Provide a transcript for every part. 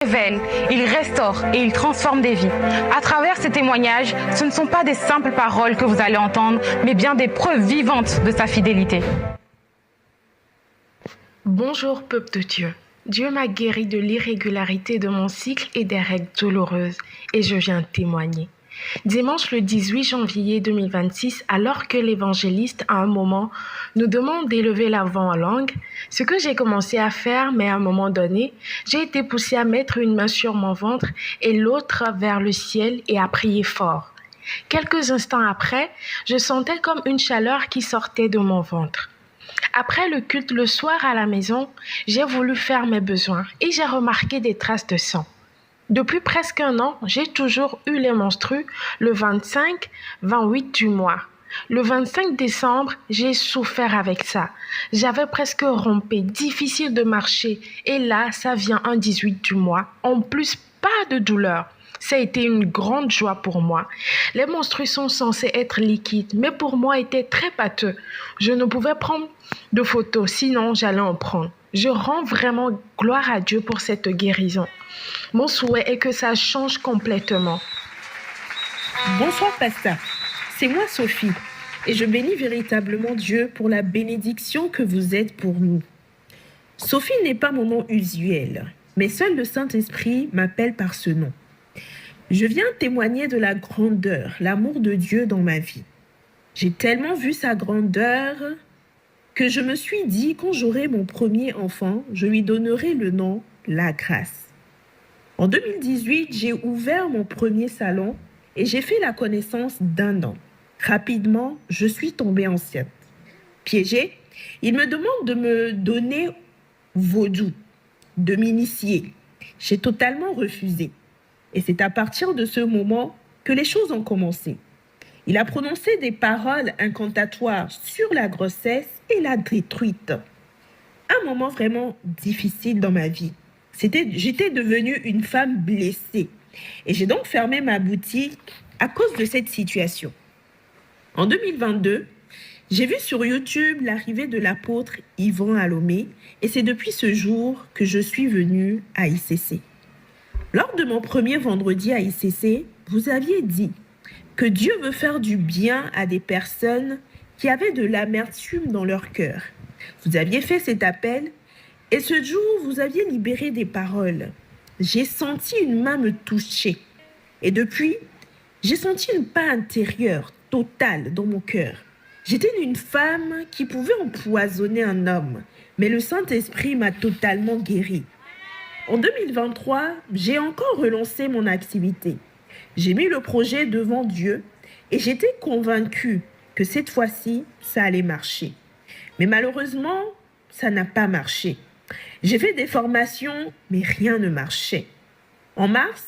Révèle, il restaure et il transforme des vies. À travers ces témoignages, ce ne sont pas des simples paroles que vous allez entendre, mais bien des preuves vivantes de sa fidélité. Bonjour peuple de Dieu. Dieu m'a guéri de l'irrégularité de mon cycle et des règles douloureuses et je viens témoigner. Dimanche le 18 janvier 2026, alors que l'évangéliste à un moment nous demande d'élever la voix en langue, ce que j'ai commencé à faire, mais à un moment donné, j'ai été poussée à mettre une main sur mon ventre et l'autre vers le ciel et à prier fort. Quelques instants après, je sentais comme une chaleur qui sortait de mon ventre. Après le culte le soir à la maison, j'ai voulu faire mes besoins et j'ai remarqué des traces de sang. Depuis presque un an, j'ai toujours eu les menstrues le 25-28 du mois. Le 25 décembre, j'ai souffert avec ça. J'avais presque rompu, difficile de marcher. Et là, ça vient un 18 du mois. En plus, pas de douleur. Ça a été une grande joie pour moi. Les menstrues sont censées être liquides, mais pour moi étaient très pâteux. Je ne pouvais prendre de photos, sinon j'allais en prendre. Je rends vraiment gloire à Dieu pour cette guérison. Mon souhait est que ça change complètement. Bonsoir, Pasteur. C'est moi, Sophie, et je bénis véritablement Dieu pour la bénédiction que vous êtes pour nous. Sophie n'est pas mon nom usuel, mais seul le Saint-Esprit m'appelle par ce nom. Je viens témoigner de la grandeur, l'amour de Dieu dans ma vie. J'ai tellement vu sa grandeur que je me suis dit, quand j'aurai mon premier enfant, je lui donnerai le nom La Grâce. En 2018, j'ai ouvert mon premier salon et j'ai fait la connaissance d'un homme. Rapidement, je suis tombée enceinte. Piégée, il me demande de me donner vaudou, de m'initier. J'ai totalement refusé. Et c'est à partir de ce moment que les choses ont commencé. Il a prononcé des paroles incantatoires sur la grossesse et l'a détruite. Un moment vraiment difficile dans ma vie. J'étais devenue une femme blessée. Et j'ai donc fermé ma boutique à cause de cette situation. En 2022, j'ai vu sur YouTube l'arrivée de l'apôtre Yvan Alomé et c'est depuis ce jour que je suis venue à ICC. Lors de mon premier vendredi à ICC, vous aviez dit que Dieu veut faire du bien à des personnes qui avaient de l'amertume dans leur cœur. Vous aviez fait cet appel et ce jour, vous aviez libéré des paroles. J'ai senti une main me toucher et depuis, j'ai senti une paix intérieure totale dans mon cœur. J'étais une femme qui pouvait empoisonner un homme, mais le Saint-Esprit m'a totalement guérie. En 2023, j'ai encore relancé mon activité. J'ai mis le projet devant Dieu et j'étais convaincue que cette fois-ci, ça allait marcher. Mais malheureusement, ça n'a pas marché. J'ai fait des formations, mais rien ne marchait. En mars,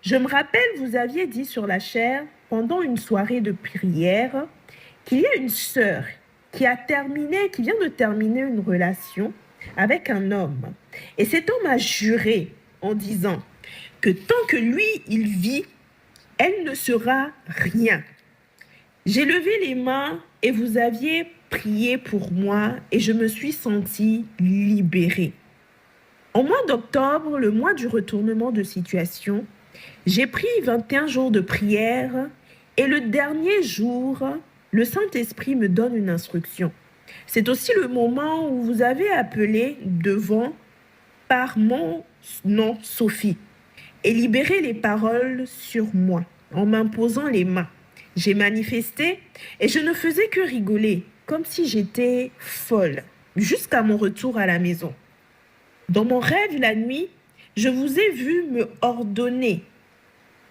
je me rappelle, vous aviez dit sur la chaire, pendant une soirée de prière, qu'il y a une sœur qui vient de terminer une relation avec un homme. Et cet homme a juré en disant que tant que lui, il vit, elle ne sera rien. J'ai levé les mains et vous aviez prié pour moi et je me suis sentie libérée. Au mois d'octobre, le mois du retournement de situation, j'ai pris 21 jours de prière et le dernier jour, le Saint-Esprit me donne une instruction. C'est aussi le moment où vous avez appelé devant par mon nom Sophie et libéré les paroles sur moi en m'imposant les mains. J'ai manifesté et je ne faisais que rigoler comme si j'étais folle jusqu'à mon retour à la maison. Dans mon rêve la nuit, je vous ai vu me ordonner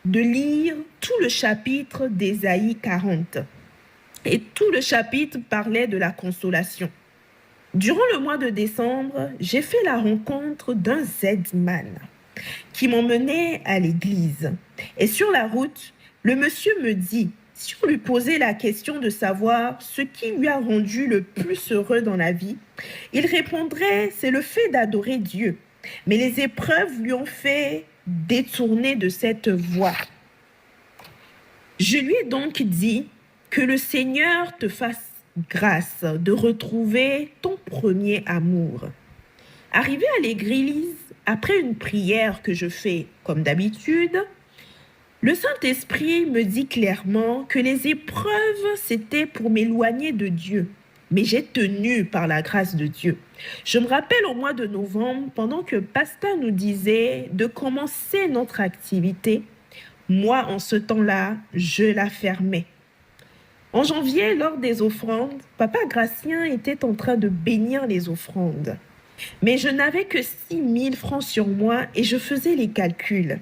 de lire tout le chapitre d'Ésaïe 40. Et tout le chapitre parlait de la consolation. Durant le mois de décembre, j'ai fait la rencontre d'un Z-man qui m'emmenait à l'église. Et sur la route, le monsieur me dit, si on lui posait la question de savoir ce qui lui a rendu le plus heureux dans la vie, il répondrait, c'est le fait d'adorer Dieu. Mais les épreuves lui ont fait détourner de cette voie. Je lui ai donc dit, que le Seigneur te fasse grâce de retrouver ton premier amour. Arrivé à l'église, après une prière que je fais comme d'habitude, le Saint-Esprit me dit clairement que les épreuves, c'était pour m'éloigner de Dieu. Mais j'ai tenu par la grâce de Dieu. Je me rappelle au mois de novembre, pendant que Pasteur nous disait de commencer notre activité, moi, en ce temps-là, je la fermais. En janvier, lors des offrandes, Papa Gratien était en train de bénir les offrandes. Mais je n'avais que 6 000 francs sur moi et je faisais les calculs.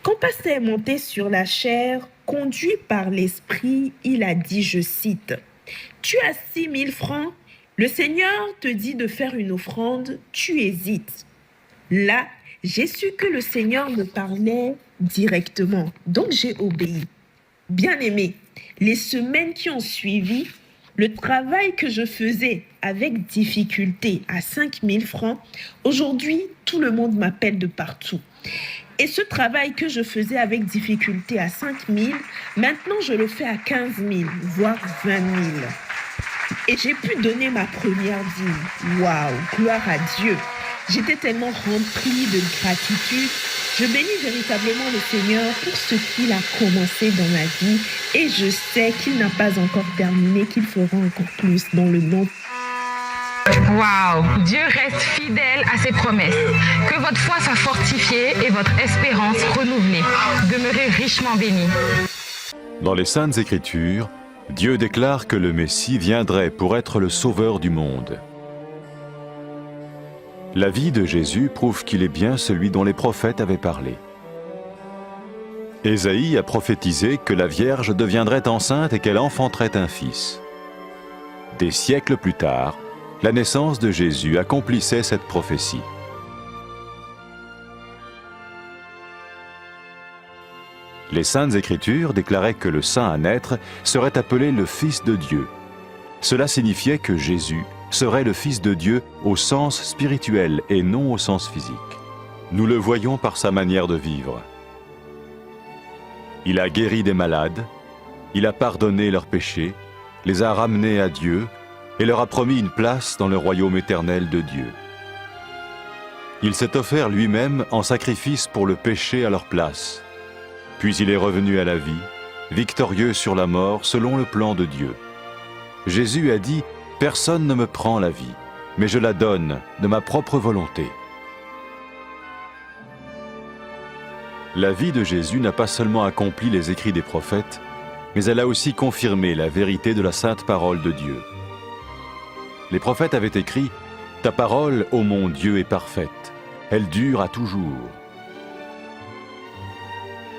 Quand Pasteur est monté sur la chaire, conduit par l'Esprit, il a dit, je cite, « Tu as 6 000 francs, le Seigneur te dit de faire une offrande, tu hésites. » Là, j'ai su que le Seigneur me parlait directement, donc j'ai obéi. Bien-aimé, les semaines qui ont suivi, le travail que je faisais avec difficulté à 5 000 francs, aujourd'hui, tout le monde m'appelle de partout. Et ce travail que je faisais avec difficulté à 5 000, maintenant je le fais à 15 000, voire 20 000. Et j'ai pu donner ma première dîme. Waouh, gloire à Dieu. J'étais tellement remplie de gratitude. Je bénis véritablement le Seigneur pour ce qu'il a commencé dans ma vie. Et je sais qu'il n'a pas encore terminé, qu'il fera encore plus dans le nom. Waouh! Dieu reste fidèle à ses promesses. Que votre foi soit fortifiée et votre espérance renouvelée. Demeurez richement bénis. Dans les Saintes Écritures, Dieu déclare que le Messie viendrait pour être le sauveur du monde. La vie de Jésus prouve qu'il est bien celui dont les prophètes avaient parlé. Ésaïe a prophétisé que la Vierge deviendrait enceinte et qu'elle enfanterait un fils. Des siècles plus tard, la naissance de Jésus accomplissait cette prophétie. Les Saintes Écritures déclaraient que le saint à naître serait appelé le Fils de Dieu. Cela signifiait que Jésus serait le Fils de Dieu au sens spirituel et non au sens physique. Nous le voyons par sa manière de vivre. Il a guéri des malades, il a pardonné leurs péchés, les a ramenés à Dieu et leur a promis une place dans le royaume éternel de Dieu. Il s'est offert lui-même en sacrifice pour le péché à leur place. Puis il est revenu à la vie, victorieux sur la mort selon le plan de Dieu. Jésus a dit « Personne ne me prend la vie, mais je la donne de ma propre volonté. » La vie de Jésus n'a pas seulement accompli les écrits des prophètes, mais elle a aussi confirmé la vérité de la sainte parole de Dieu. Les prophètes avaient écrit « Ta parole, ô mon Dieu, est parfaite, elle dure à toujours. »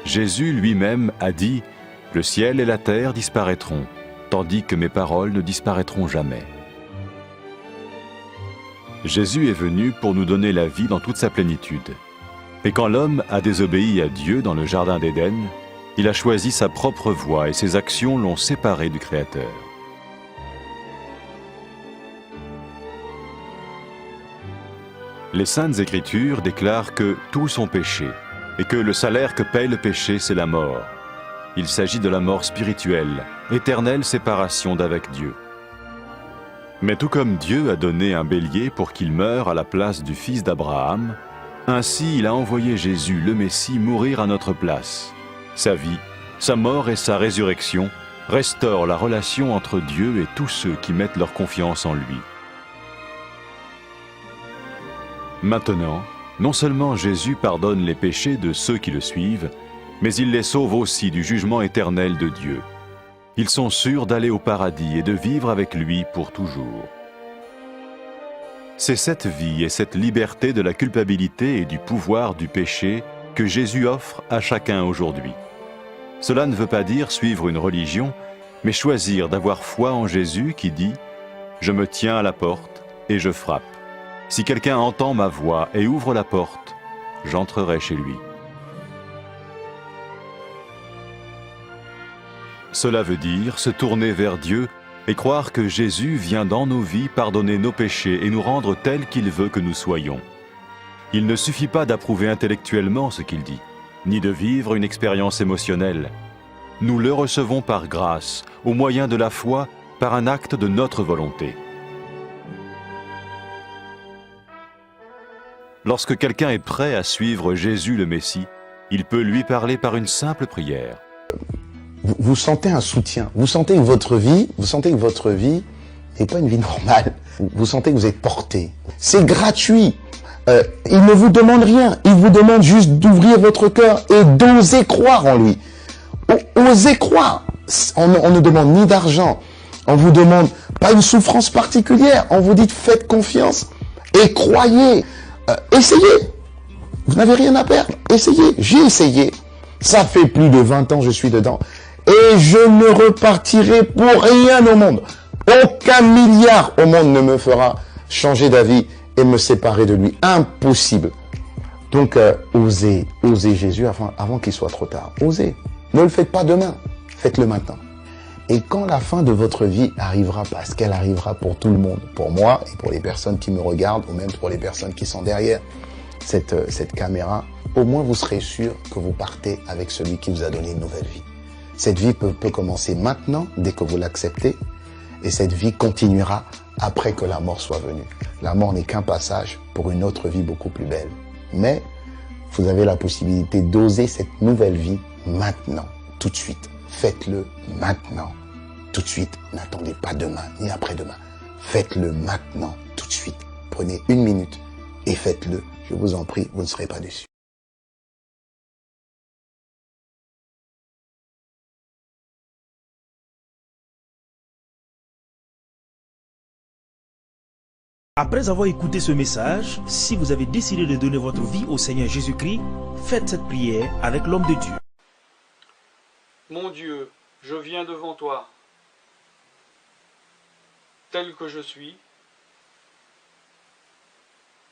Jésus lui-même a dit « Le ciel et la terre disparaîtront, tandis que mes paroles ne disparaîtront jamais. » Jésus est venu pour nous donner la vie dans toute sa plénitude. Et quand l'homme a désobéi à Dieu dans le jardin d'Éden, il a choisi sa propre voie et ses actions l'ont séparé du Créateur. Les Saintes Écritures déclarent que tous sont péchés et que le salaire que paye le péché, c'est la mort. Il s'agit de la mort spirituelle, éternelle séparation d'avec Dieu. Mais tout comme Dieu a donné un bélier pour qu'il meure à la place du fils d'Abraham, ainsi il a envoyé Jésus, le Messie, mourir à notre place. Sa vie, sa mort et sa résurrection restaurent la relation entre Dieu et tous ceux qui mettent leur confiance en lui. Maintenant, non seulement Jésus pardonne les péchés de ceux qui le suivent, mais il les sauve aussi du jugement éternel de Dieu. Ils sont sûrs d'aller au paradis et de vivre avec lui pour toujours. C'est cette vie et cette liberté de la culpabilité et du pouvoir du péché que Jésus offre à chacun aujourd'hui. Cela ne veut pas dire suivre une religion, mais choisir d'avoir foi en Jésus qui dit « Je me tiens à la porte et je frappe. Si quelqu'un entend ma voix et ouvre la porte, j'entrerai chez lui. » Cela veut dire se tourner vers Dieu et croire que Jésus vient dans nos vies pardonner nos péchés et nous rendre tels qu'il veut que nous soyons. Il ne suffit pas d'approuver intellectuellement ce qu'il dit, ni de vivre une expérience émotionnelle. Nous le recevons par grâce, au moyen de la foi, par un acte de notre volonté. Lorsque quelqu'un est prêt à suivre Jésus le Messie, il peut lui parler par une simple prière. Vous sentez un soutien, vous sentez que votre vie n'est pas une vie normale. Vous sentez que vous êtes porté. C'est gratuit. Il ne vous demande rien. Il vous demande juste d'ouvrir votre cœur et d'oser croire en lui. Osez croire. On ne demande ni d'argent. On vous demande pas une souffrance particulière. On vous dit faites confiance et croyez. Essayez. Vous n'avez rien à perdre. Essayez. J'ai essayé. Ça fait plus de 20 ans que je suis dedans. Et je ne repartirai pour rien au monde. Aucun milliard au monde ne me fera changer d'avis et me séparer de lui. Impossible. Donc, osez Jésus avant qu'il soit trop tard. Osez. Ne le faites pas demain. Faites-le maintenant. Et quand la fin de votre vie arrivera, parce qu'elle arrivera pour tout le monde, pour moi et pour les personnes qui me regardent, ou même pour les personnes qui sont derrière cette caméra, au moins vous serez sûr que vous partez avec celui qui vous a donné une nouvelle vie. Cette vie peut commencer maintenant, dès que vous l'acceptez, et cette vie continuera après que la mort soit venue. La mort n'est qu'un passage pour une autre vie beaucoup plus belle. Mais vous avez la possibilité d'oser cette nouvelle vie maintenant, tout de suite. Faites-le maintenant, tout de suite. N'attendez pas demain, ni après-demain. Faites-le maintenant, tout de suite. Prenez 1 minute et faites-le. Je vous en prie, vous ne serez pas déçus. Après avoir écouté ce message, si vous avez décidé de donner votre vie au Seigneur Jésus-Christ, faites cette prière avec l'homme de Dieu. Mon Dieu, je viens devant toi, tel que je suis.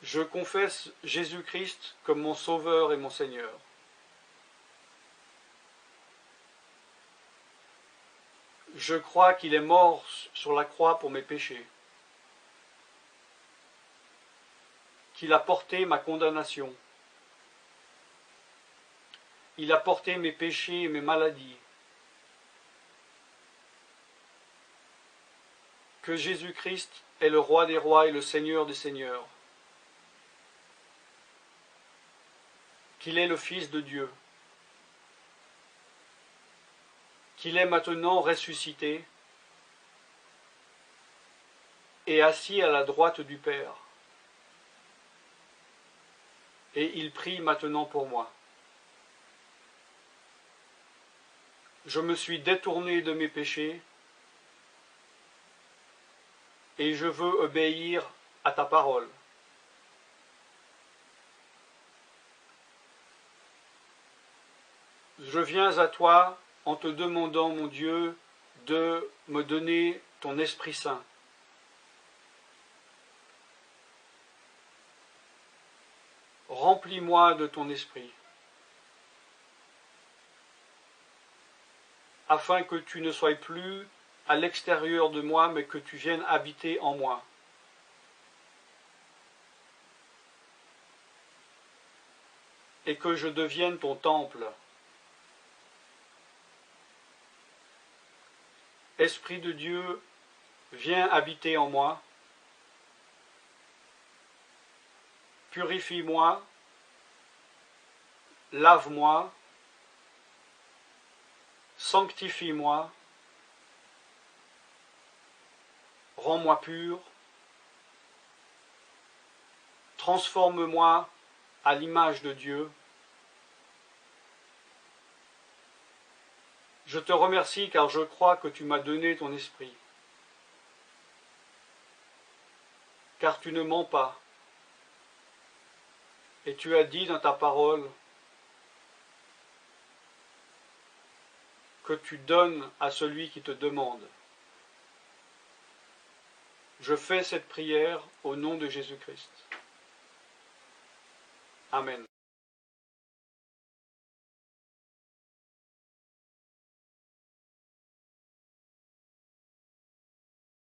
Je confesse Jésus-Christ comme mon Sauveur et mon Seigneur. Je crois qu'il est mort sur la croix pour mes péchés, qu'il a porté ma condamnation, il a porté mes péchés et mes maladies, que Jésus-Christ est le Roi des rois et le Seigneur des seigneurs, qu'il est le Fils de Dieu, qu'il est maintenant ressuscité et assis à la droite du Père. Et il prie maintenant pour moi. Je me suis détourné de mes péchés et je veux obéir à ta parole. Je viens à toi en te demandant, mon Dieu, de me donner ton Esprit Saint. Remplis-moi de ton esprit, afin que tu ne sois plus à l'extérieur de moi, mais que tu viennes habiter en moi. Et que je devienne ton temple. Esprit de Dieu, viens habiter en moi. Purifie-moi, lave-moi, sanctifie-moi, rends-moi pur, transforme-moi à l'image de Dieu. Je te remercie car je crois que tu m'as donné ton esprit, car tu ne mens pas. Et tu as dit dans ta parole que tu donnes à celui qui te demande. Je fais cette prière au nom de Jésus-Christ. Amen.